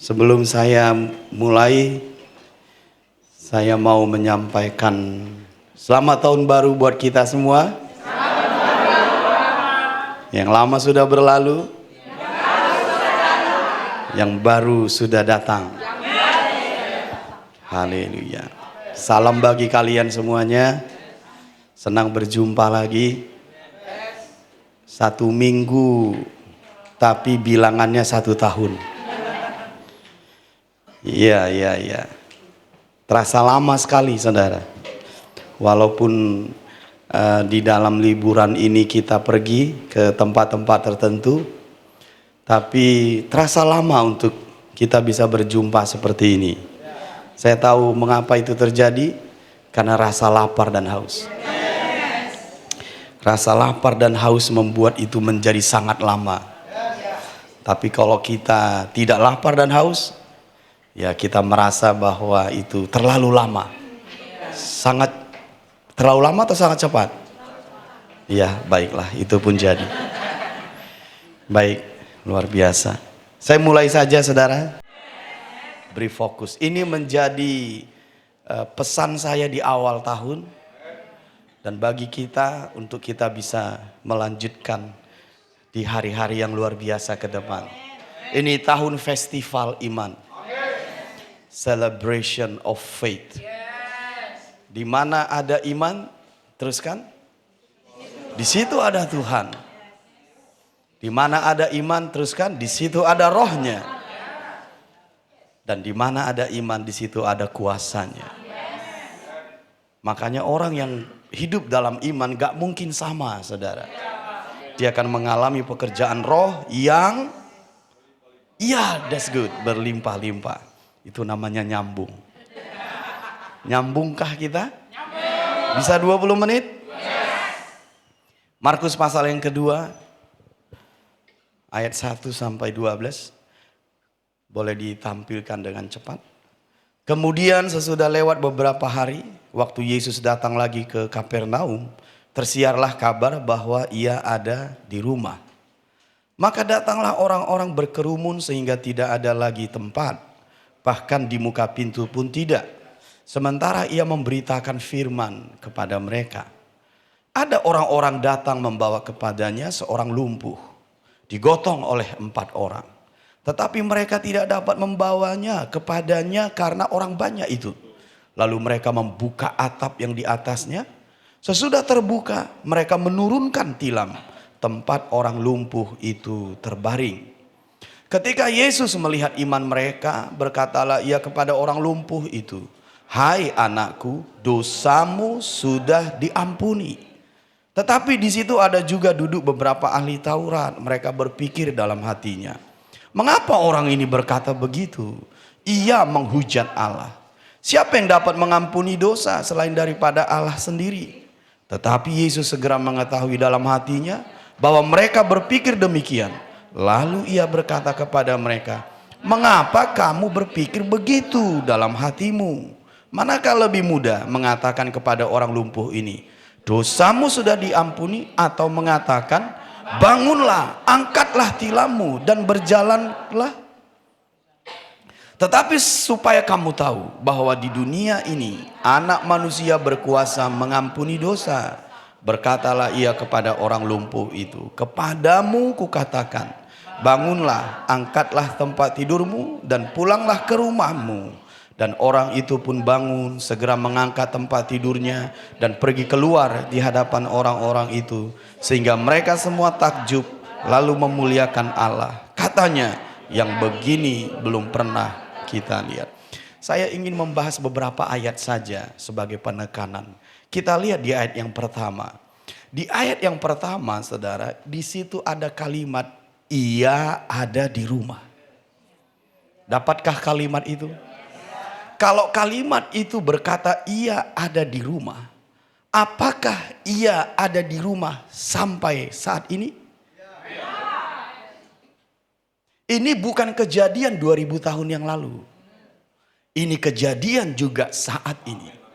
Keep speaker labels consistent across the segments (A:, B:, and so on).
A: Sebelum saya mulai, saya mau menyampaikan selamat tahun baru buat kita semua. Yang lama sudah berlalu, yang baru sudah datang. Haleluya. Salam bagi kalian semuanya. Senang berjumpa lagi. 1 minggu, tapi bilangannya 1 tahun. Iya. Terasa lama sekali, saudara. Walaupun di dalam liburan ini kita pergi ke tempat-tempat tertentu, tapi terasa lama untuk kita bisa berjumpa seperti ini. Saya tahu mengapa itu terjadi, karena rasa lapar dan haus. Rasa lapar dan haus membuat itu menjadi sangat lama. Tapi kalau kita tidak lapar dan haus, ya kita merasa bahwa itu terlalu lama. Sangat terlalu lama atau sangat cepat? Ya, baiklah, itu pun jadi. Baik, luar biasa. Saya mulai saja, saudara. Beri fokus. Ini menjadi pesan saya di awal tahun. Dan bagi kita, untuk kita bisa melanjutkan di hari-hari yang luar biasa ke depan. Ini tahun festival iman. Celebration of faith. Di mana ada iman, teruskan. Di situ ada Tuhan. Di mana ada iman, teruskan. Di situ ada rohnya. Dan di mana ada iman, di situ ada kuasanya. Makanya orang yang hidup dalam iman gak mungkin sama, saudara. Dia akan mengalami pekerjaan roh yang, that's good, berlimpah-limpah. Itu namanya nyambung. Nyambungkah kita? Bisa 20 menit? Markus pasal yang kedua, ayat 1 sampai 12. Boleh ditampilkan dengan cepat. Kemudian sesudah lewat beberapa hari, waktu Yesus datang lagi ke Kapernaum, tersiarlah kabar bahwa ia ada di rumah. Maka datanglah orang-orang berkerumun sehingga tidak ada lagi tempat. Bahkan di muka pintu pun tidak. Sementara ia memberitakan firman kepada mereka. Ada orang-orang datang membawa kepadanya seorang lumpuh. Digotong oleh 4 orang. Tetapi mereka tidak dapat membawanya kepadanya karena orang banyak itu. Lalu mereka membuka atap yang di atasnya. Sesudah terbuka, mereka menurunkan tilam tempat orang lumpuh itu terbaring. Ketika Yesus melihat iman mereka, berkatalah ia kepada orang lumpuh itu, "Hai anakku, dosamu sudah diampuni." Tetapi di situ ada juga duduk beberapa ahli Taurat. Mereka berpikir dalam hatinya, "Mengapa orang ini berkata begitu? Ia menghujat Allah. Siapa yang dapat mengampuni dosa selain daripada Allah sendiri?" Tetapi Yesus segera mengetahui dalam hatinya bahwa mereka berpikir demikian. Lalu ia berkata kepada mereka, "Mengapa kamu berpikir begitu dalam hatimu? Manakah lebih mudah mengatakan kepada orang lumpuh ini, 'Dosamu sudah diampuni,' atau mengatakan, 'Bangunlah, angkatlah tilammu dan berjalanlah'? Tetapi supaya kamu tahu bahwa di dunia ini Anak Manusia berkuasa mengampuni dosa." Berkatalah ia kepada orang lumpuh itu, "Kepadamu kukatakan, bangunlah, angkatlah tempat tidurmu dan pulanglah ke rumahmu." Dan orang itu pun bangun, segera mengangkat tempat tidurnya dan pergi keluar di hadapan orang-orang itu, sehingga mereka semua takjub lalu memuliakan Allah. Katanya, "Yang begini belum pernah kita lihat." Saya ingin membahas beberapa ayat saja sebagai penekanan. Kita lihat di ayat yang pertama. Di ayat yang pertama, saudara, di situ ada kalimat, "Ia ada di rumah." Dapatkah kalimat itu? Kalau kalimat itu berkata ia ada di rumah, apakah ia ada di rumah sampai saat ini? Ini bukan kejadian 2000 tahun yang lalu. Ini kejadian juga saat ini.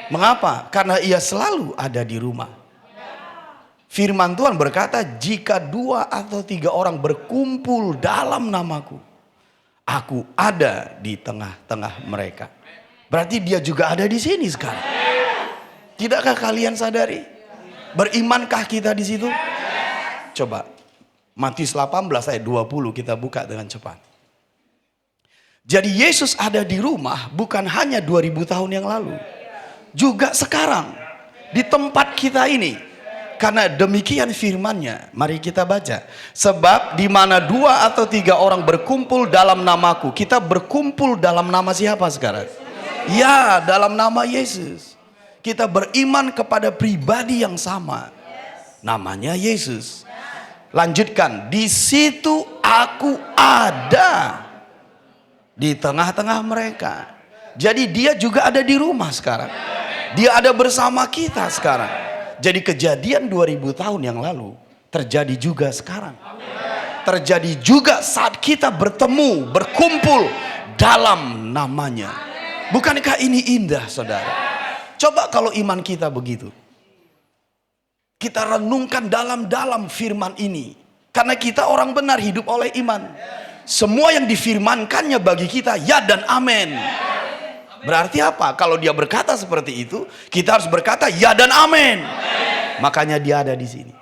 A: Mengapa? Karena ia selalu ada di rumah. Firman Tuhan berkata, "Jika 2 atau 3 orang berkumpul dalam namaku, Aku ada di tengah-tengah mereka. Berarti dia juga ada di sini sekarang. Tidakkah kalian sadari? Berimankah kita di situ? Coba Matius 18 ayat 20 kita buka dengan cepat. Jadi Yesus ada di rumah bukan hanya 2000 tahun yang lalu. Juga sekarang di tempat kita ini. Karena demikian firman-Nya. Mari kita baca. Sebab di mana 2 atau 3 orang berkumpul dalam namaku. Kita berkumpul dalam nama siapa sekarang? Ya, dalam nama Yesus. Kita beriman kepada pribadi yang sama. Namanya Yesus. Lanjutkan. Di situ aku ada. Di tengah-tengah mereka. Jadi dia juga ada di rumah sekarang. Dia ada bersama kita sekarang. Jadi kejadian 2000 tahun yang lalu terjadi juga sekarang. Terjadi juga saat kita bertemu, berkumpul dalam namanya. Bukankah ini indah, saudara? Coba kalau iman kita begitu. Kita renungkan dalam-dalam firman ini. Karena kita orang benar hidup oleh iman. Semua yang difirmankannya bagi kita ya dan amin. Berarti apa? Kalau dia berkata seperti itu, kita harus berkata ya dan amin. Makanya dia ada di sini.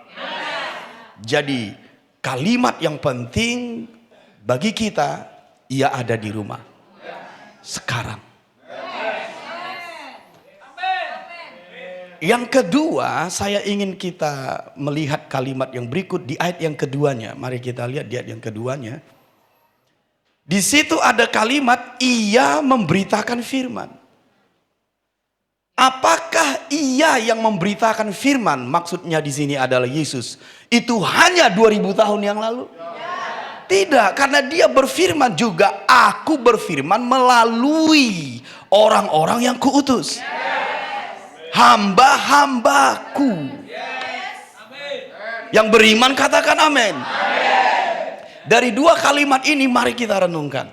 A: Jadi kalimat yang penting bagi kita, ia ada di rumah sekarang. Yang kedua, saya ingin kita melihat kalimat yang berikut di ayat yang keduanya. Mari kita lihat di ayat yang keduanya. Di situ ada kalimat ia memberitakan firman. Apakah ia yang memberitakan firman? Maksudnya di sini adalah Yesus. Itu hanya 2000 tahun yang lalu? Tidak, karena dia berfirman juga, aku berfirman melalui orang-orang yang kuutus. Hamba-hambaku. Yang beriman katakan amin. Dari 2 kalimat ini mari kita renungkan.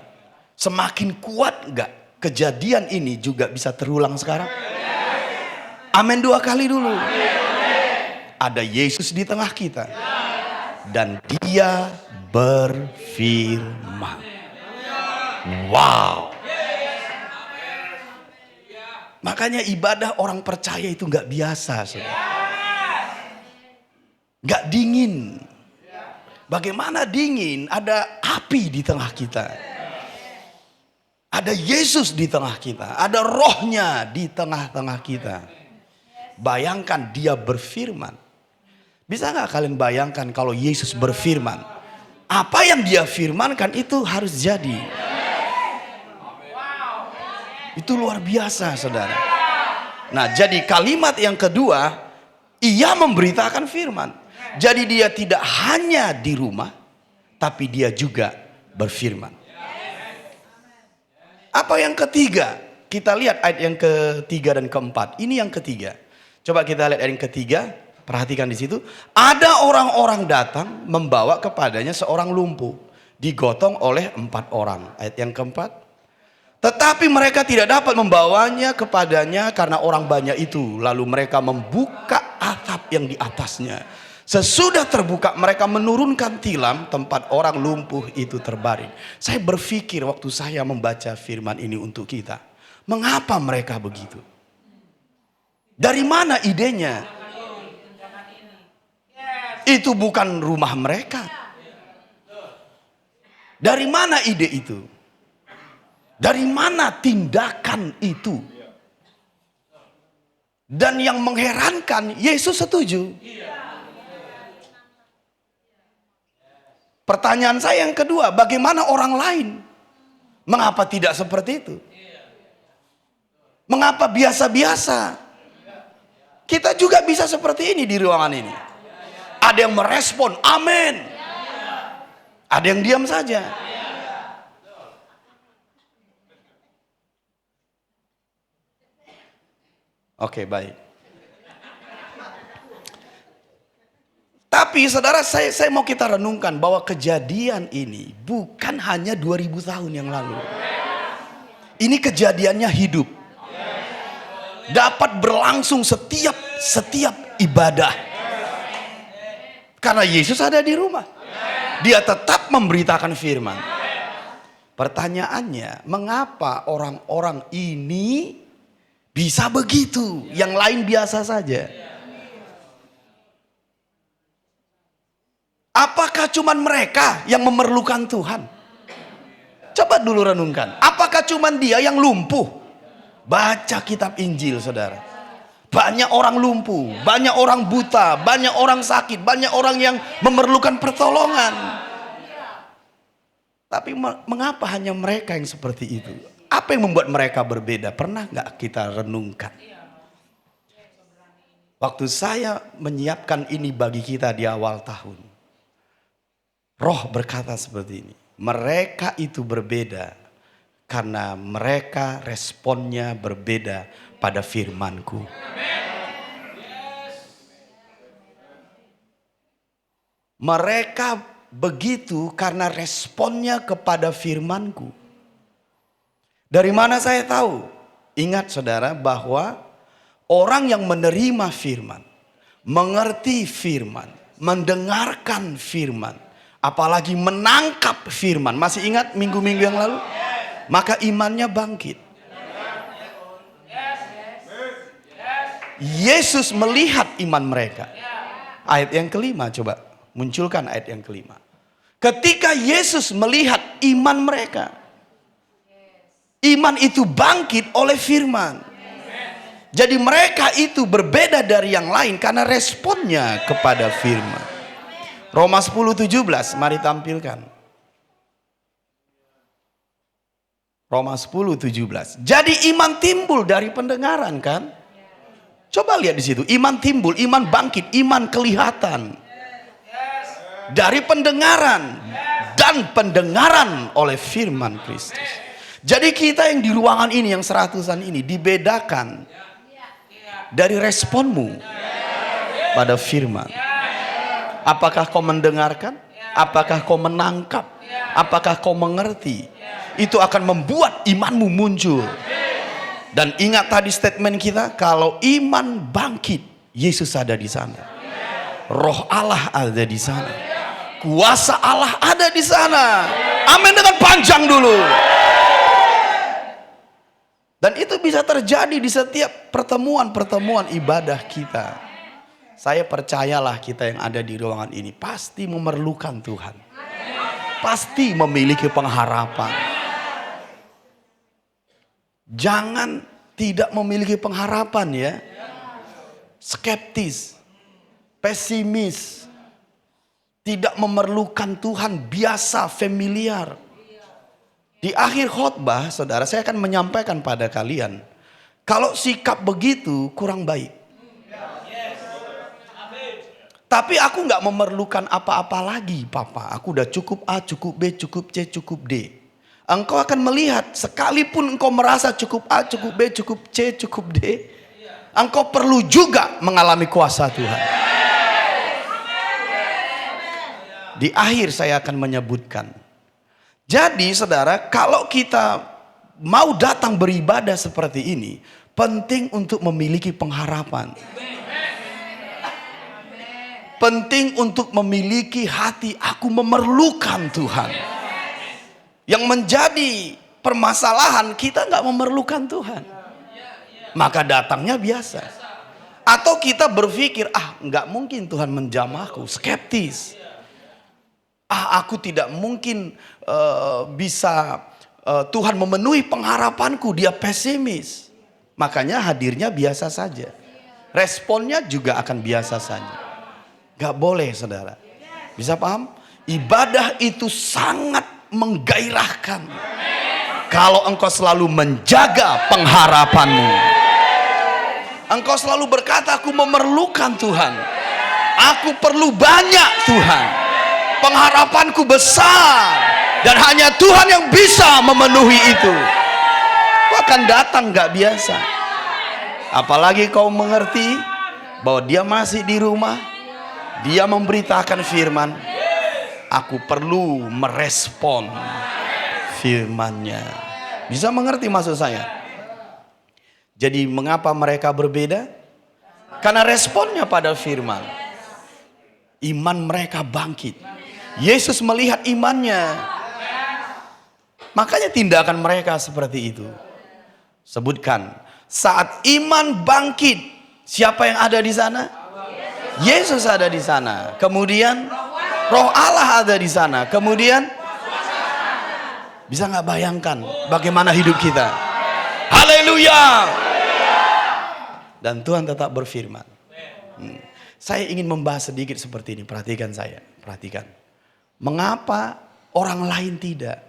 A: Semakin kuat enggak kejadian ini juga bisa terulang sekarang? Amin 2 kali dulu. Ada Yesus di tengah kita. Dan dia berfirman. Wow. Makanya ibadah orang percaya itu enggak biasa, saudara. Enggak dingin. Bagaimana dingin? Ada api di tengah kita. Ada Yesus di tengah kita. Ada rohnya di tengah-tengah kita. Bayangkan dia berfirman. Bisa gak kalian bayangkan kalau Yesus berfirman? Apa yang dia firmankan itu harus jadi. Itu luar biasa, saudara. Nah, jadi kalimat yang kedua, ia memberitakan firman. Jadi dia tidak hanya di rumah, tapi dia juga berfirman. Apa yang ketiga? Kita lihat ayat yang ketiga dan keempat. Ini yang ketiga. Coba kita lihat ayat yang ketiga. Perhatikan di situ. Ada orang-orang datang membawa kepadanya seorang lumpuh. Digotong oleh 4 orang. Ayat yang keempat. Tetapi mereka tidak dapat membawanya kepadanya karena orang banyak itu. Lalu mereka membuka atap yang di atasnya. Sesudah terbuka mereka menurunkan tilam tempat orang lumpuh itu terbaring. Saya berpikir waktu saya membaca firman ini untuk kita. Mengapa mereka begitu? Dari mana idenya? Itu bukan rumah mereka. Dari mana ide itu? Dari mana tindakan itu? Dan yang mengherankan, Yesus setuju. Pertanyaan saya yang kedua, bagaimana orang lain? Mengapa tidak seperti itu? Mengapa biasa-biasa? Kita juga bisa seperti ini di ruangan ini. Ada yang merespon, amin. Ada yang diam saja. Oke, baik. Tapi saudara, saya mau kita renungkan bahwa kejadian ini bukan hanya 2000 tahun yang lalu. Ini kejadiannya hidup. Dapat berlangsung setiap ibadah. Karena Yesus ada di rumah. Dia tetap memberitakan firman. Pertanyaannya, mengapa orang-orang ini bisa begitu, yang lain biasa saja? Apakah cuman mereka yang memerlukan Tuhan? Coba dulu renungkan. Apakah cuman dia yang lumpuh? Baca kitab Injil, saudara. Banyak orang lumpuh, banyak orang buta, banyak orang sakit, banyak orang yang memerlukan pertolongan. Tapi mengapa hanya mereka yang seperti itu? Apa yang membuat mereka berbeda? Pernah nggak kita renungkan? Waktu saya menyiapkan ini bagi kita di awal tahun, Roh berkata seperti ini. Mereka itu berbeda karena mereka responnya berbeda pada firman-Ku. Mereka begitu karena responnya kepada firman-Ku. Dari mana saya tahu? Ingat saudara bahwa orang yang menerima firman, mengerti firman, mendengarkan firman, apalagi menangkap firman. Masih ingat minggu-minggu yang lalu? Maka imannya bangkit. Yesus melihat iman mereka. Ayat yang kelima, coba munculkan ayat yang kelima. Ketika Yesus melihat iman mereka, iman itu bangkit oleh firman. Jadi mereka itu berbeda dari yang lain karena responnya kepada firman. Roma 10:17, mari tampilkan. Roma 10:17. Jadi iman timbul dari pendengaran, kan? Coba lihat di situ, iman timbul, iman bangkit, iman kelihatan dari pendengaran dan pendengaran oleh firman Kristus. Jadi kita yang di ruangan ini, yang seratusan ini, dibedakan dari responmu pada firman. Apakah kau mendengarkan? Apakah kau menangkap? Apakah kau mengerti? Itu akan membuat imanmu muncul. Dan ingat tadi statement kita, kalau iman bangkit, Yesus ada di sana. Roh Allah ada di sana. Kuasa Allah ada di sana. Amin dengan panjang dulu. Dan itu bisa terjadi di setiap pertemuan-pertemuan ibadah kita. Saya percayalah kita yang ada di ruangan ini pasti memerlukan Tuhan. Pasti memiliki pengharapan. Jangan tidak memiliki pengharapan ya. Skeptis, pesimis, tidak memerlukan Tuhan, biasa, familiar. Di akhir khotbah, saudara, saya akan menyampaikan pada kalian, kalau sikap begitu kurang baik. Tapi aku nggak memerlukan apa-apa lagi, Papa. Aku udah cukup A, cukup B, cukup C, cukup D. Engkau akan melihat, sekalipun engkau merasa cukup A, cukup B, cukup C, cukup D, engkau perlu juga mengalami kuasa Tuhan. Di akhir saya akan menyebutkan. Jadi saudara, kalau kita mau datang beribadah seperti ini, penting untuk memiliki pengharapan. Penting untuk memiliki hati, aku memerlukan Tuhan. Yang menjadi permasalahan, kita nggak memerlukan Tuhan. Maka datangnya biasa. Atau kita berpikir, nggak mungkin Tuhan menjamahku, skeptis. Aku tidak mungkin bisa Tuhan memenuhi pengharapanku, dia pesimis. Makanya hadirnya biasa saja. Responnya juga akan biasa saja. Gak boleh saudara. Bisa paham? Ibadah itu sangat menggairahkan. Kalau engkau selalu menjaga pengharapanmu. Engkau selalu berkata, aku memerlukan Tuhan. Aku perlu banyak Tuhan. Pengharapanku besar. Dan hanya Tuhan yang bisa memenuhi itu. Kau akan datang gak biasa. Apalagi kau mengerti bahwa dia masih di rumah. Dia memberitakan firman. Aku perlu merespon firman-Nya. Bisa mengerti maksud saya? Jadi mengapa mereka berbeda? Karena responnya pada firman. Iman mereka bangkit. Yesus melihat imannya. Makanya tindakan mereka seperti itu. Sebutkan, saat iman bangkit, siapa yang ada di sana? Yesus ada di sana. Kemudian Roh Allah ada di sana. Kemudian bisa nggak bayangkan bagaimana hidup kita? Haleluya! Dan Tuhan tetap berfirman. Saya ingin membahas sedikit seperti ini. Perhatikan saya, perhatikan. Mengapa orang lain tidak?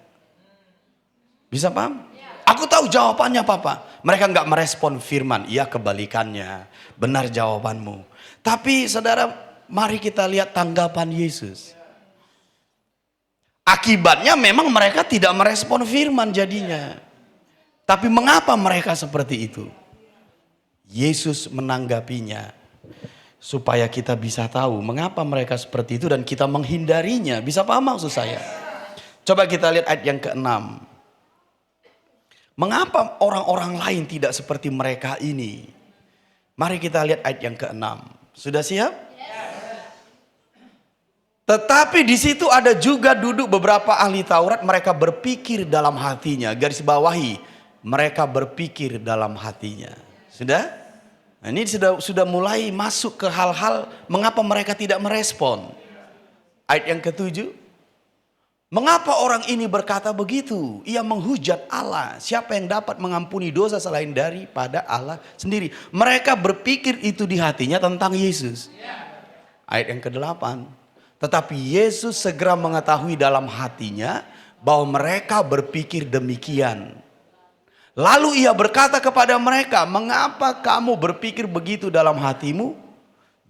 A: Bisa paham? Aku tahu jawabannya Papa. Mereka nggak merespon firman. Iya, kebalikannya. Benar jawabanmu. Tapi saudara, mari kita lihat tanggapan Yesus. Akibatnya memang mereka tidak merespon firman jadinya. Tapi mengapa mereka seperti itu? Yesus menanggapinya. Supaya kita bisa tahu mengapa mereka seperti itu dan kita menghindarinya. Bisa paham maksud saya? Coba kita lihat ayat yang ke-6. Mengapa orang-orang lain tidak seperti mereka ini? Mari kita lihat ayat yang ke-6. Sudah siap? Tetapi di situ ada juga duduk beberapa ahli Taurat, mereka berpikir dalam hatinya. Garis bawahi, mereka berpikir dalam hatinya. Sudah? Nah, ini sudah mulai masuk ke hal-hal mengapa mereka tidak merespon. Ayat yang ke-7. Mengapa orang ini berkata begitu? Ia menghujat Allah. Siapa yang dapat mengampuni dosa selain daripada Allah sendiri? Mereka berpikir itu di hatinya tentang Yesus. Ayat yang ke-8. Tetapi Yesus segera mengetahui dalam hatinya bahwa mereka berpikir demikian. Lalu ia berkata kepada mereka, mengapa kamu berpikir begitu dalam hatimu?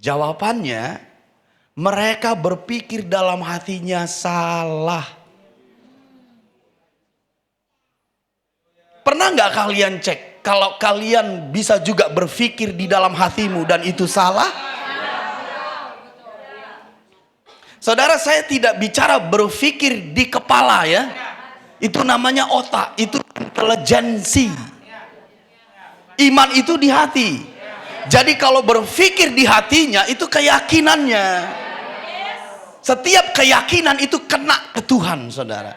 A: Jawabannya, mereka berpikir dalam hatinya salah. Pernah nggak kalian cek, kalau kalian bisa juga berpikir di dalam hatimu dan itu salah? Saudara, saya tidak bicara berpikir di kepala ya. Itu namanya otak, itu intelijensi. Iman itu di hati. Jadi kalau berpikir di hatinya itu keyakinannya. Setiap keyakinan itu kena ke Tuhan, saudara.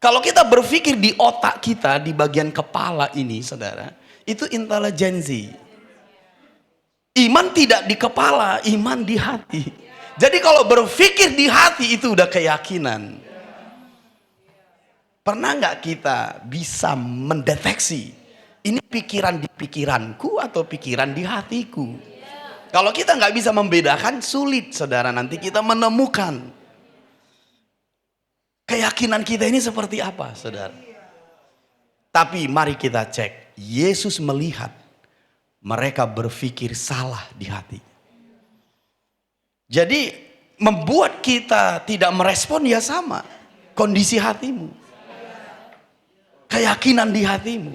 A: Kalau kita berpikir di otak kita, di bagian kepala ini, saudara, itu intelijensi. Iman tidak di kepala, iman di hati. Jadi kalau berpikir di hati itu udah keyakinan. Pernah nggak kita bisa mendeteksi ini pikiran di pikiranku atau pikiran di hatiku? Kalau kita nggak bisa membedakan, sulit saudara nanti kita menemukan keyakinan kita ini seperti apa, saudara. Tapi mari kita cek, Yesus melihat mereka berpikir salah di hati. Jadi membuat kita tidak merespon ya sama kondisi hatimu. Keyakinan di hatimu.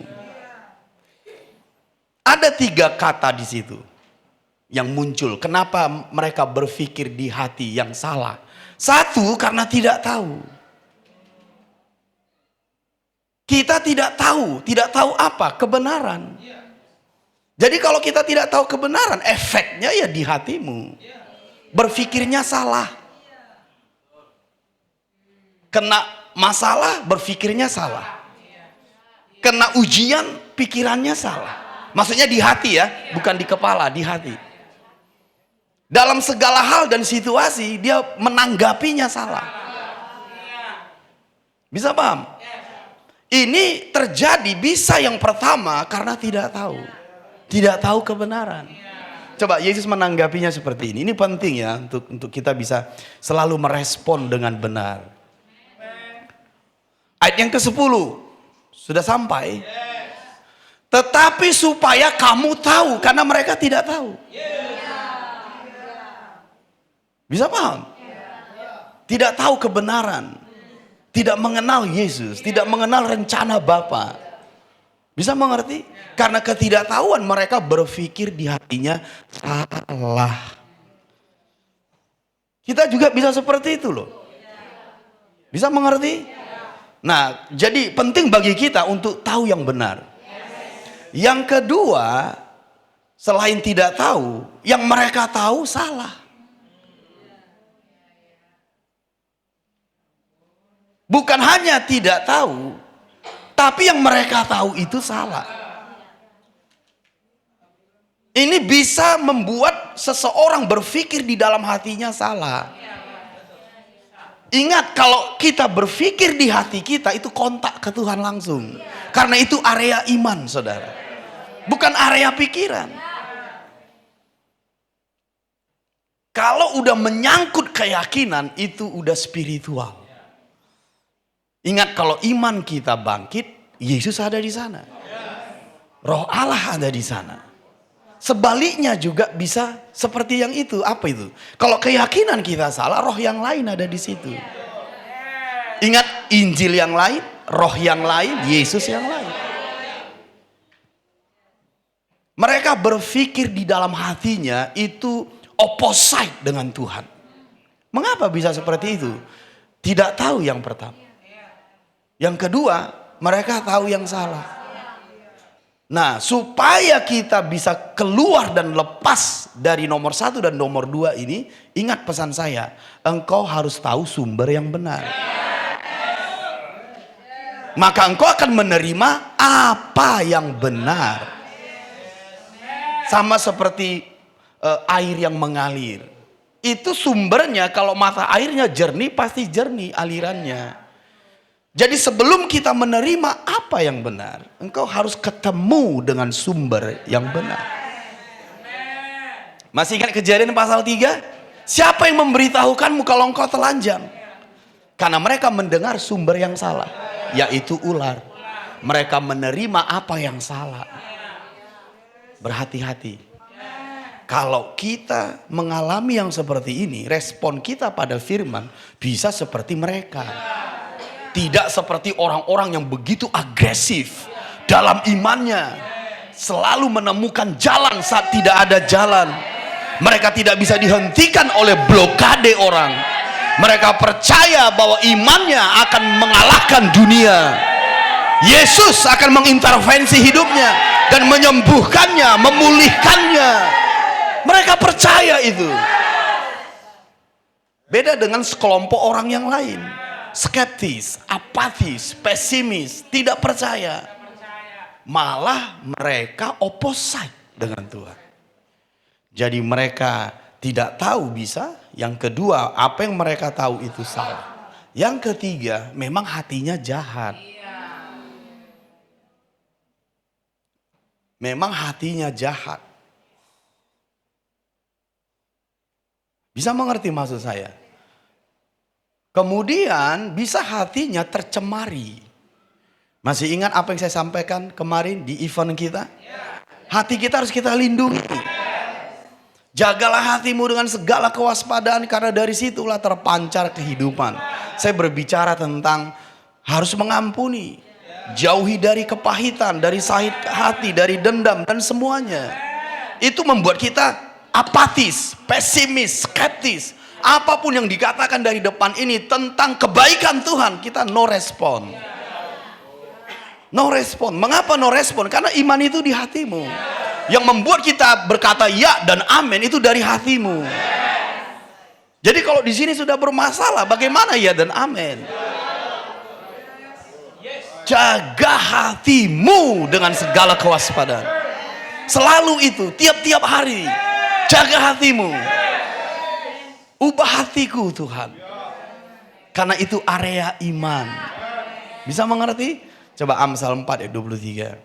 A: Ada 3 kata di situ yang muncul. Kenapa mereka berpikir di hati yang salah? 1, karena tidak tahu. Kita tidak tahu apa? Kebenaran. Jadi kalau kita tidak tahu kebenaran, efeknya ya di hatimu. Berpikirnya salah. Kena masalah, berpikirnya salah. Kena ujian, pikirannya salah. Maksudnya di hati ya, bukan di kepala, di hati. Dalam segala hal dan situasi, dia menanggapinya salah. Bisa paham? Ini terjadi bisa yang pertama karena tidak tahu. Tidak tahu kebenaran. Coba Yesus menanggapinya seperti ini. Ini penting ya untuk kita bisa selalu merespon dengan benar. Ayat yang ke-10. Sudah sampai. Tetapi supaya kamu tahu, karena mereka tidak tahu. Bisa paham? Tidak tahu kebenaran. Tidak mengenal Yesus, tidak mengenal rencana Bapa. Bisa mengerti? Karena ketidaktahuan mereka berpikir di hatinya salah. Kita juga bisa seperti itu loh. Bisa mengerti? Nah, jadi penting bagi kita untuk tahu yang benar. Yang kedua, selain tidak tahu, yang mereka tahu salah. Bukan hanya tidak tahu, tapi yang mereka tahu itu salah. Ini bisa membuat seseorang berpikir di dalam hatinya salah. Ingat, kalau kita berpikir di hati kita, itu kontak ke Tuhan langsung. Karena itu area iman, saudara. Bukan area pikiran. Kalau udah menyangkut keyakinan, itu udah spiritual. Ingat, kalau iman kita bangkit, Yesus ada di sana. Roh Allah ada di sana. Sebaliknya juga bisa seperti yang itu. Apa itu? Kalau keyakinan kita salah, roh yang lain ada di situ. Ingat, Injil yang lain, roh yang lain, Yesus yang lain. Mereka berpikir di dalam hatinya itu opposite dengan Tuhan. Mengapa bisa seperti itu? Tidak tahu yang pertama. Yang kedua, mereka tahu yang salah. Nah, supaya kita bisa keluar dan lepas dari nomor 1 dan nomor 2 ini, ingat pesan saya, engkau harus tahu sumber yang benar. Maka engkau akan menerima apa yang benar. Sama seperti air yang mengalir. Itu sumbernya, kalau mata airnya jernih, pasti jernih alirannya. Jadi sebelum kita menerima apa yang benar, engkau harus ketemu dengan sumber yang benar. Masih ingat Kejadian pasal 3? Siapa yang memberitahukanmu kalau engkau telanjang? Karena mereka mendengar sumber yang salah, yaitu ular. Mereka menerima apa yang salah. Berhati-hati. Kalau kita mengalami yang seperti ini, respon kita pada firman bisa seperti mereka. Tidak seperti orang-orang yang begitu agresif dalam imannya, selalu menemukan jalan saat tidak ada jalan. Mereka tidak bisa dihentikan oleh blokade orang. Mereka percaya bahwa imannya akan mengalahkan dunia. Yesus akan mengintervensi hidupnya dan menyembuhkannya, memulihkannya. Mereka percaya itu. Beda dengan sekelompok orang yang lain. Skeptis, apatis, pesimis, tidak percaya. Malah mereka opposite dengan Tuhan. Jadi mereka tidak tahu bisa. Yang kedua, apa yang mereka tahu itu salah. Yang ketiga, memang hatinya jahat. Memang hatinya jahat. Bisa mengerti maksud saya? Kemudian bisa hatinya tercemari. Masih ingat apa yang saya sampaikan kemarin di event kita? Hati kita harus kita lindungi. Jagalah hatimu dengan segala kewaspadaan, karena dari situlah terpancar kehidupan. Saya berbicara tentang harus mengampuni. Jauhi dari kepahitan, dari sakit hati, dari dendam dan semuanya. Itu membuat kita apatis, pesimis, skeptis. Apapun yang dikatakan dari depan ini tentang kebaikan Tuhan, kita no respon. No respon. Mengapa no respon? Karena iman itu di hatimu. Yang membuat kita berkata ya dan amin itu dari hatimu. Jadi kalau di sini sudah bermasalah, bagaimana ya dan amin? Jaga hatimu dengan segala kewaspadaan. Selalu itu, tiap-tiap hari. Jaga hatimu. Ubah hatiku Tuhan. Karena itu area iman. Bisa mengerti? Coba Amsal 4 ayat 23.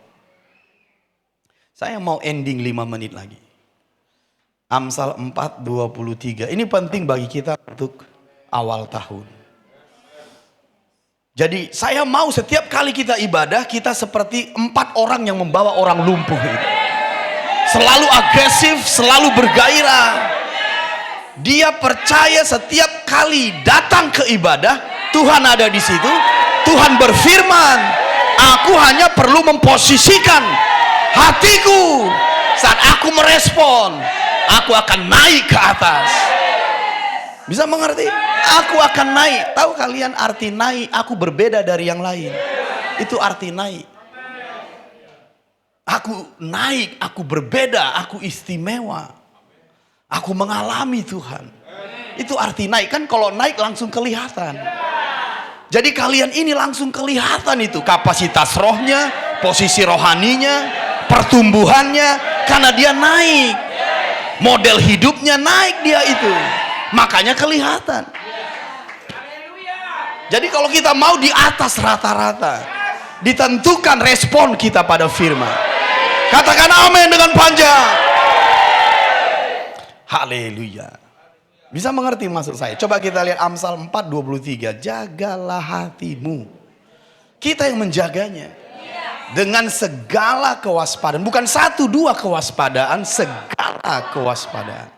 A: Saya mau ending 5 menit lagi. Amsal 4 23. Ini penting bagi kita untuk awal tahun. Jadi saya mau setiap kali kita ibadah, kita seperti 4 orang yang membawa orang lumpuh itu. Selalu agresif, selalu bergairah. Dia percaya setiap kali datang ke ibadah, Tuhan ada di situ. Tuhan berfirman, aku hanya perlu memposisikan hatiku. Saat aku merespon, aku akan naik ke atas. Bisa mengerti? Aku akan naik. Tahu kalian arti naik? Aku berbeda dari yang lain. Itu arti naik. Aku naik, aku berbeda, aku istimewa. Aku mengalami Tuhan. Itu arti naik. Kan kalau naik langsung kelihatan. Jadi kalian ini langsung kelihatan itu kapasitas rohnya, posisi rohaninya, pertumbuhannya, karena dia naik. Model hidupnya naik dia itu. Makanya kelihatan. Jadi kalau kita mau di atas rata-rata, ditentukan respon kita pada firman. Katakan amin dengan panjang. Haleluya. Bisa mengerti maksud saya? Coba kita lihat Amsal 4:23. Jagalah hatimu. Kita yang menjaganya. Dengan segala kewaspadaan. Bukan 1-2 kewaspadaan. Segala kewaspadaan.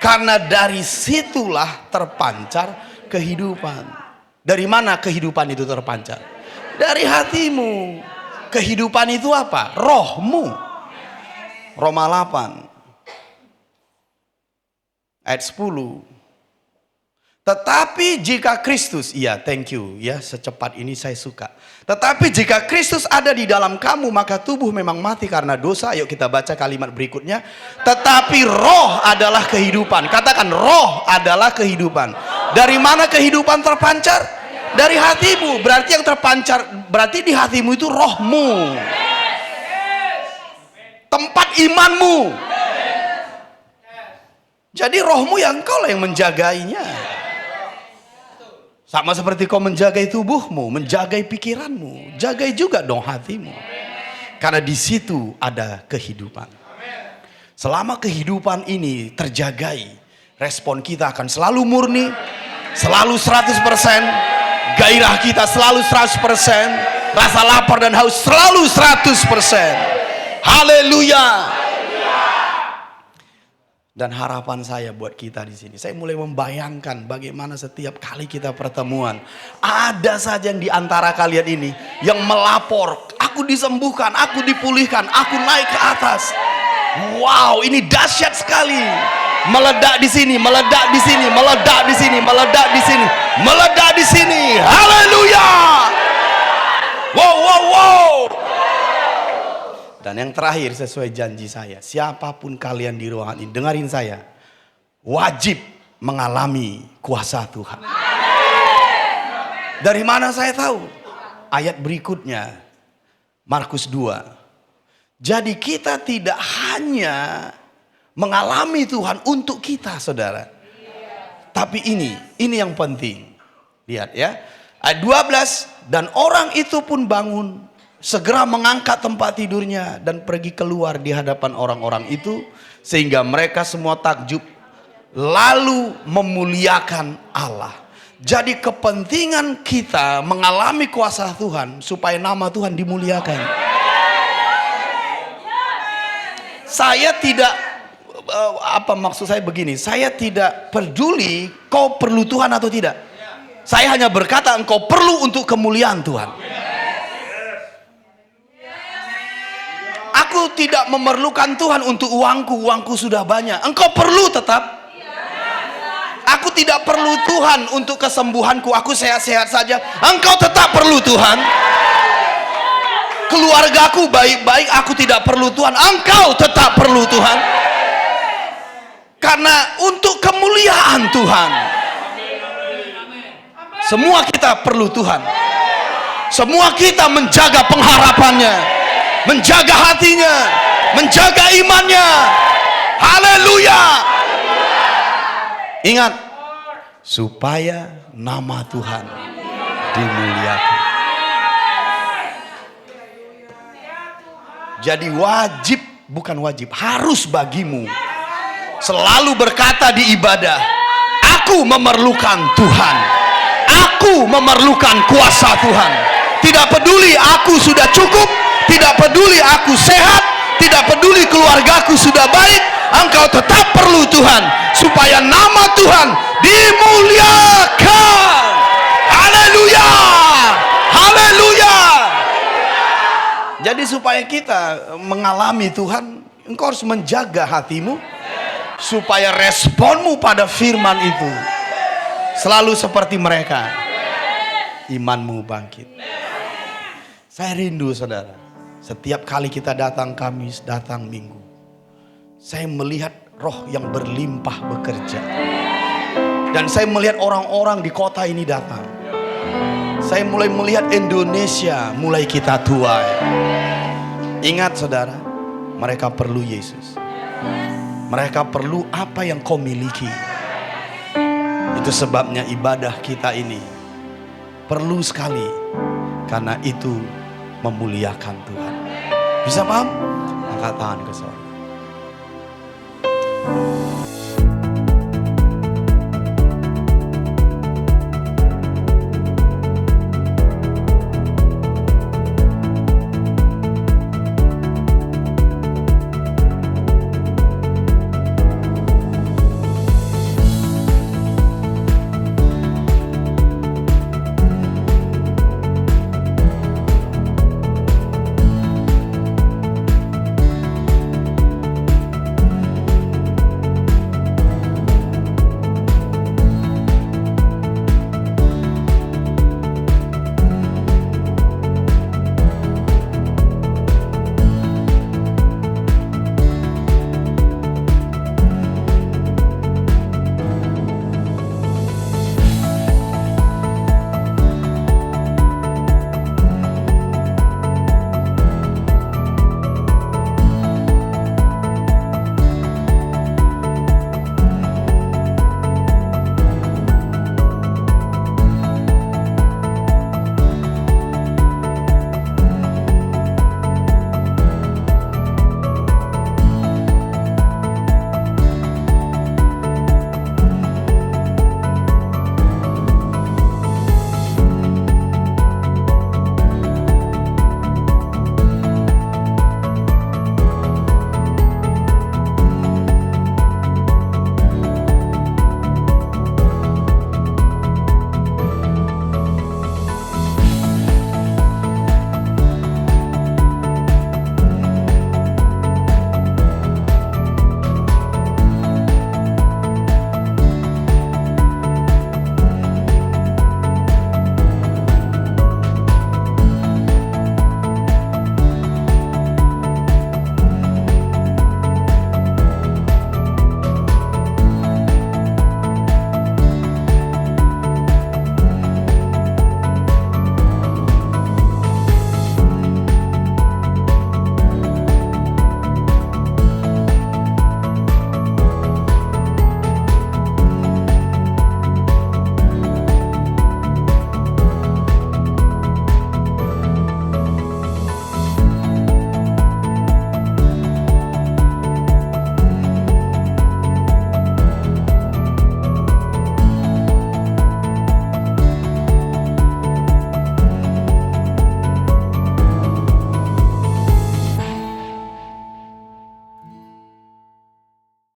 A: Karena dari situlah terpancar kehidupan. Dari mana kehidupan itu terpancar? Dari hatimu. Kehidupan itu apa? Rohmu. Roma 8 ayat 10. Tetapi jika Kristus, iya thank you ya, secepat ini saya suka. Tetapi jika Kristus ada di dalam kamu, maka tubuh memang mati karena dosa. Ayo kita baca kalimat berikutnya. Tetapi roh adalah kehidupan. Katakan roh adalah kehidupan. Dari mana kehidupan terpancar? Dari hatimu. Berarti yang terpancar, berarti di hatimu itu rohmu. Tempat imanmu. Jadi rohmu yang kau yang menjagainya. Sama seperti kau menjagai tubuhmu, menjagai pikiranmu, jagai juga dong hatimu. Karena di situ ada kehidupan. Selama kehidupan ini terjagai, respon kita akan selalu murni, selalu 100%, gairah kita selalu 100%, rasa lapar dan haus selalu 100%. Haleluya. Dan harapan saya buat kita di sini, saya mulai membayangkan bagaimana setiap kali kita pertemuan, ada saja yang di antara kalian ini yang melapor, aku disembuhkan, aku dipulihkan, aku naik ke atas. Wow, ini dahsyat sekali. Meledak di sini, meledak di sini, meledak di sini, meledak di sini, meledak di sini. Haleluya. Wow, wow, wow. Dan yang terakhir sesuai janji saya, siapapun kalian di ruangan ini, dengarin saya, wajib mengalami kuasa Tuhan. Dari mana saya tahu? Ayat berikutnya, Markus 2. Jadi kita tidak hanya mengalami Tuhan untuk kita, saudara. Tapi ini yang penting. Lihat ya, ayat 12, dan orang itu pun bangun, segera mengangkat tempat tidurnya dan pergi keluar di hadapan orang-orang itu, sehingga mereka semua takjub lalu memuliakan Allah. Jadi kepentingan kita mengalami kuasa Tuhan supaya nama Tuhan dimuliakan. Saya tidak maksud saya begini, saya tidak peduli kau perlu Tuhan atau tidak. Saya hanya berkata engkau perlu untuk kemuliaan Tuhan. Aku tidak memerlukan Tuhan untuk uangku sudah banyak. Engkau perlu tetap. Aku tidak perlu Tuhan untuk kesembuhanku, aku sehat-sehat saja. Engkau tetap perlu Tuhan. Keluargaku baik-baik, aku tidak perlu Tuhan. Engkau tetap perlu Tuhan. Karena untuk kemuliaan Tuhan. Semua kita perlu Tuhan. Semua kita menjaga pengharapannya, menjaga hatinya, menjaga imannya. Haleluya. Ingat, supaya nama Tuhan dimuliakan. Jadi wajib, bukan wajib, harus bagimu selalu berkata di ibadah, aku memerlukan Tuhan, aku memerlukan kuasa Tuhan. Tidak peduli aku sudah cukup, tidak peduli aku sehat, tidak peduli keluargaku sudah baik, engkau tetap perlu Tuhan supaya nama Tuhan dimuliakan. Haleluya. Haleluya. Jadi supaya kita mengalami Tuhan, engkau harus menjaga hatimu supaya responmu pada firman itu selalu seperti mereka. Imanmu bangkit. Saya rindu, saudara, setiap kali kita datang Kamis, datang Minggu, saya melihat roh yang berlimpah bekerja. Dan saya melihat orang-orang di kota ini datang. Saya mulai melihat Indonesia mulai kita tuai. Ingat saudara, mereka perlu Yesus. Mereka perlu apa yang kau miliki. Itu sebabnya ibadah kita ini perlu sekali, karena itu memuliakan Tuhan. Bisa paham? Angkat tangan ke sorga.